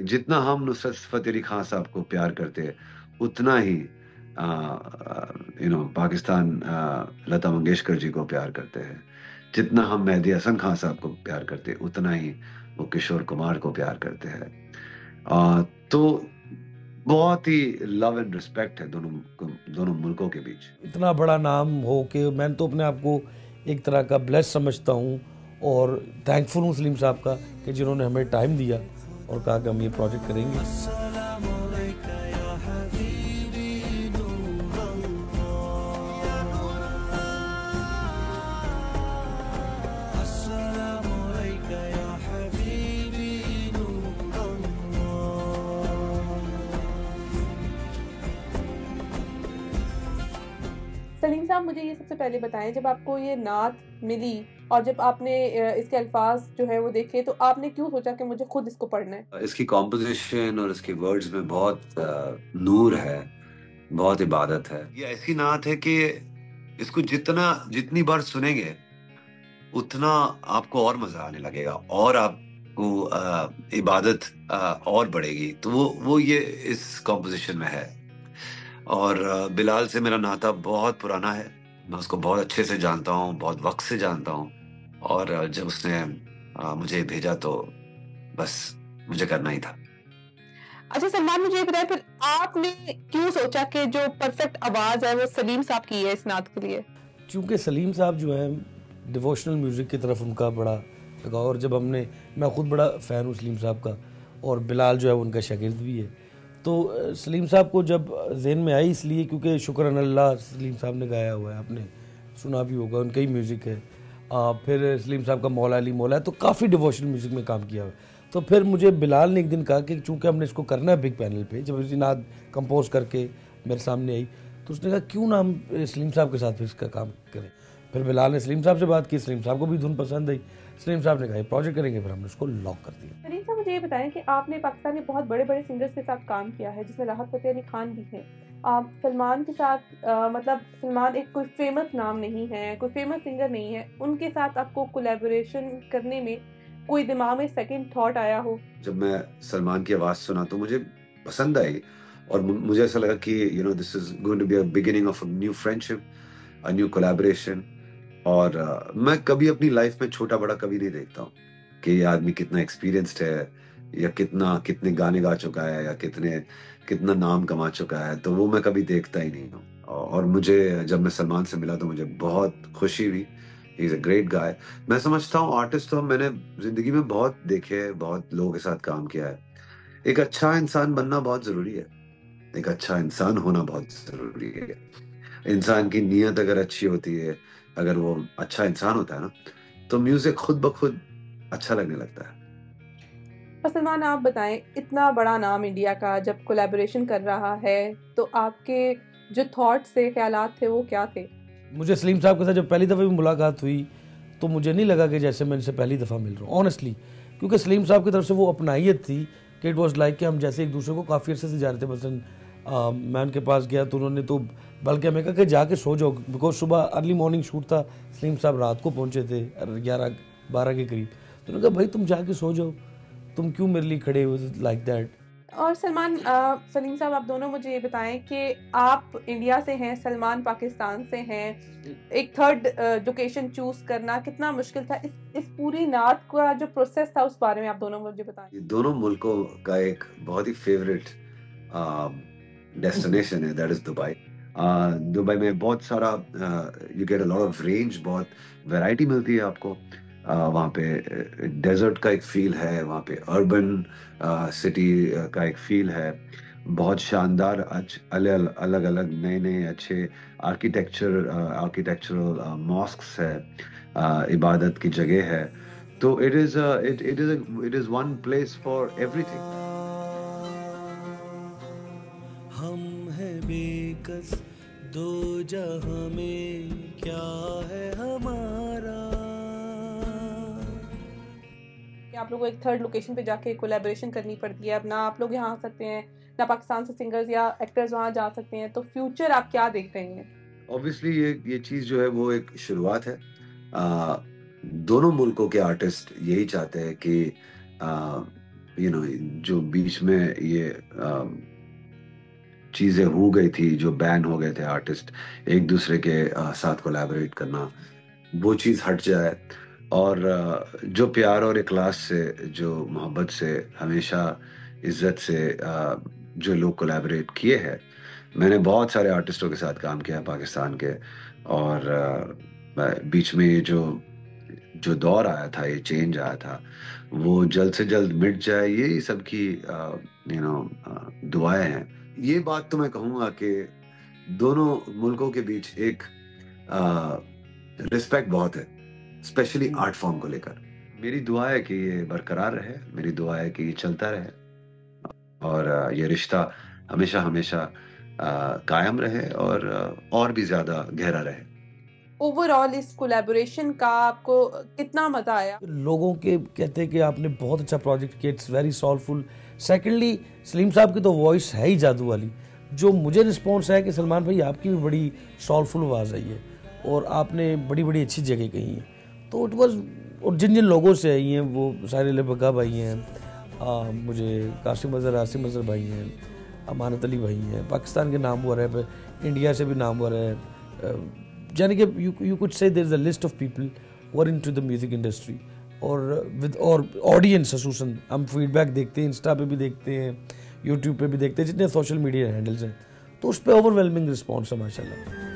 जितना हम नुसरत फ़तेह अली खान साहब को प्यार करते हैं, उतना ही पाकिस्तान लता मंगेशकर जी को प्यार करते हैं। जितना हम मेहदी हसन खान साहब को प्यार करते हैं, उतना ही वो किशोर कुमार को प्यार करते हैं। तो बहुत ही लव एंड रिस्पेक्ट है दोनों मुल्कों के बीच। इतना बड़ा नाम हो के मैं तो अपने आप को एक तरह का ब्लेस समझता हूँ और थैंकफुल हूँ सलीम साहब का कि जिन्होंने हमें टाइम दिया और कहा कि हम ये प्रोजेक्ट करेंगे। सलीम साहब, मुझे ये सबसे पहले बताएं, जब आपको ये नात मिली और जब आपने इसके अल्फाज जो है वो देखे, तो आपने क्यों सोचा कि मुझे खुद इसको पढ़ना है? इसकी कॉम्पोजिशन और इसके वर्ड्स में बहुत नूर है, बहुत इबादत है। ये ऐसी नात है कि इसको जितनी बार सुनेंगे उतना आपको और मजा आने लगेगा और आपको इबादत और बढ़ेगी। तो वो ये इस कॉम्पोजिशन में है। और बिलाल से मेरा नाता बहुत पुराना है। मैं उसको बहुत अच्छे से जानता हूँ, बहुत वक्त से जानता हूँ। और जब उसने मुझे भेजा तो बस मुझे करना ही था। अच्छा सलमान, मुझे ये बताएं, फिर आपने क्यों सोचा कि जो परफेक्ट आवाज है वो सलीम साहब की है इस नात के लिए? क्योंकि सलीम साहब जो हैं डिवोशनल म्यूज़िक की तरफ उनका बड़ा लगाव, और जब मैं खुद बड़ा फ़ैन हूँ सलीम साहब का, और बिलाल जो है उनका शागिर्द भी है। तो सलीम साहब को जब ज़हन में आई इसलिए क्योंकि शुक्र अल्लाह सलीम साहब ने गाया हुआ है, आपने सुना भी होगा, उनका ही म्यूज़िक है। फिर सलीम साहब का मौला अली मौला है, तो काफ़ी डिवोशनल म्यूज़िक में काम किया हुआ है। तो फिर मुझे बिलाल ने एक दिन कहा कि चूँकि हमने इसको करना है बिग पैनल पे, जब इसी नाद कंपोज करके मेरे सामने आई तो उसने कहा क्यों ना हम सलीम साहब के साथ फिर इसका काम करें। फिर बिलाल ने सलीम साहब से बात की, सलीम साहब को भी धुन पसंद आई, सलीम साहब ने कहा ये प्रोजेक्ट करेंगे, फिर हमने उसको लॉक कर दिया। सलीम साहब, मुझे ये बताएं कि आपने पाकिस्तान में बहुत बड़े बड़े सिंगर्स के साथ काम किया है, जिसमें राहत फ़तेह अली खान भी हैं। आप सलमान के साथ मतलब सलमान एक कोई फेमस नाम नहीं है, कोई फेमस सिंगर नहीं है, उनके साथ आपको कोलैबोरेशन करने में कोई दिमाग में सेकंड थॉट आया हो? जब मैं सलमान की आवाज सुना तो मुझे पसंद आई और मुझे ऐसा लगा कि this is going to be a beginning of a new friendship, a new collaboration. और मैं कभी अपनी लाइफ में छोटा बड़ा कभी नहीं देखता हूँ कि ये आदमी कितना एक्सपीरियंस्ड है या कितने गाने गा चुका है या कितना नाम कमा चुका है। तो वो मैं कभी देखता ही नहीं हूँ। और मुझे जब मैं सलमान से मिला तो मुझे बहुत खुशी हुई। He is a great guy. मैं समझता हूँ आर्टिस्ट तो मैंने जिंदगी में बहुत देखे हैं, बहुत लोगों के साथ काम किया है। एक अच्छा इंसान बनना बहुत जरूरी है, एक अच्छा इंसान होना बहुत जरूरी है। इंसान की नीयत अगर अच्छी होती है, अगर वो अच्छा इंसान होता है ना, तो म्यूजिक खुद ब खुद अच्छा लगने लगता है। और सलमान, आप बताएं, इतना बड़ा नाम इंडिया का जब कोलैबोरेशन कर रहा है, तो आपके जो थॉट्स थे, ख्यालात थे, वो क्या थे? मुझे सलीम साहब के साथ जब पहली दफ़ा भी मुलाकात हुई तो मुझे नहीं लगा कि जैसे मैं इनसे पहली दफ़ा मिल रहा हूँ, ऑनेस्टली। क्योंकि सलीम साहब की तरफ से वो अपनाइयत थी कि इट वाज लाइक कि हम जैसे एक दूसरे को काफ़ी अर्से से जा रहे थे। मसलन मैं उनके पास गया तो उन्होंने तो बल्कि हमें कहा कि जाके सो जाओ, बिकॉज सुबह अर्ली मॉर्निंग शूट था, सलीम साहब रात को पहुँचे थे 11-12 के करीब। तो उन्होंने कहा भाई तुम जाके सो जाओ, तुम क्यों मेरे लिए खड़े हो, लाइक दैट। और सलमान, सलीम साहब, आप दोनों मुझे ये बताएं कि आप इंडिया से हैं, सलमान पाकिस्तान से हैं, एक थर्ड लोकेशन चूज करना कितना मुश्किल था? इस पूरी नात का जो प्रोसेस था उस बारे में आप दोनों मुझे बताएं। ये दोनों मुल्कों का एक बहुत ही फेवरेट डेस्टिनेशन है, दैट इज दुबई। दुबई में बहुत सारा you get a lot of range, बहुत वैरायटी मिलती है आपको। वहाँ पे डेजर्ट का एक फील है, वहाँ पे अर्बन सिटी का एक फील है। बहुत शानदार अलग अलग अलग नए नए अच्छे आर्किटेक्चरल मॉस्क्स है, इबादत की जगह है। तो it is one place for everything. हम हैं बेकस दो जहां में, क्या है हमारा। कि आप लोगों को एक थर्ड लोकेशन पे जाके कोलैबोरेशन करनी पड़ती है, अब ना आप लोग यहाँ आ सकते हैं, ना पाकिस्तान से सिंगर्स या एक्टर्स वहाँ जा सकते हैं, तो फ्यूचर आप क्या देख रहे हैं? ऑब्वियसली ये चीज जो है वो एक शुरुआत है। आ, दोनों मुल्कों के आर्टिस्ट यही चाहते हैं कि जो बीच में ये चीजें हो गई थी, जो बैन हो गए थे आर्टिस्ट एक दूसरे के साथ कोलैबोरेट करना, वो चीज हट जाए। और जो प्यार और इखलास से, जो मोहब्बत से, हमेशा इज्जत से जो लोग कोलैबोरेट किए हैं, मैंने बहुत सारे आर्टिस्टों के साथ काम किया है पाकिस्तान के। और बीच में ये जो जो दौर आया था, ये चेंज आया था, वो जल्द से जल्द मिट जाए, यही सबकी दुआएं हैं। ये बात तो मैं कहूँगा कि दोनों मुल्कों के बीच एक रिस्पेक्ट बहुत है, स्पेशली आर्ट फॉर्म को लेकर। मेरी दुआ है कि ये बरकरार रहे, मेरी दुआ है कि ये चलता रहे, और ये रिश्ता हमेशा हमेशा कायम रहे, और भी ज्यादा गहरा रहे। ओवरऑल इस कोलैबोरेशन का आपको कितना मजा आया? लोगों के कहते हैं कि आपने बहुत अच्छा प्रोजेक्ट किया, it's very soulful. Secondly, Salim साहब की तो वॉइस है ही जादू वाली। जो मुझे रिस्पॉन्स है कि सलमान भाई आपकी भी बड़ी सोलफुल आवाज़ आई है, और आपने बड़ी बड़ी अच्छी जगह कही है। तो इट वॉज, और जिन जिन लोगों से आई हैं वो सारे बग्गा भाई हैं, मुझे कासिम अजहर, आसिम अजहर भाई हैं, अमानत अली भाई हैं, पाकिस्तान के नाम हुआ है, इंडिया से भी नाम हुआ है, यानी कि you could say there is a list of people who are into the music industry. और विद और ऑडियंस खसूसन हम फीडबैक देखते हैं, इंस्टा पे भी देखते हैं, यूट्यूब पे भी देखते हैं, जितने सोशल मीडिया हैंडल्स हैं, तो उस पर ओवरवेलमिंग रिस्पॉन्स है माशाल्लाह।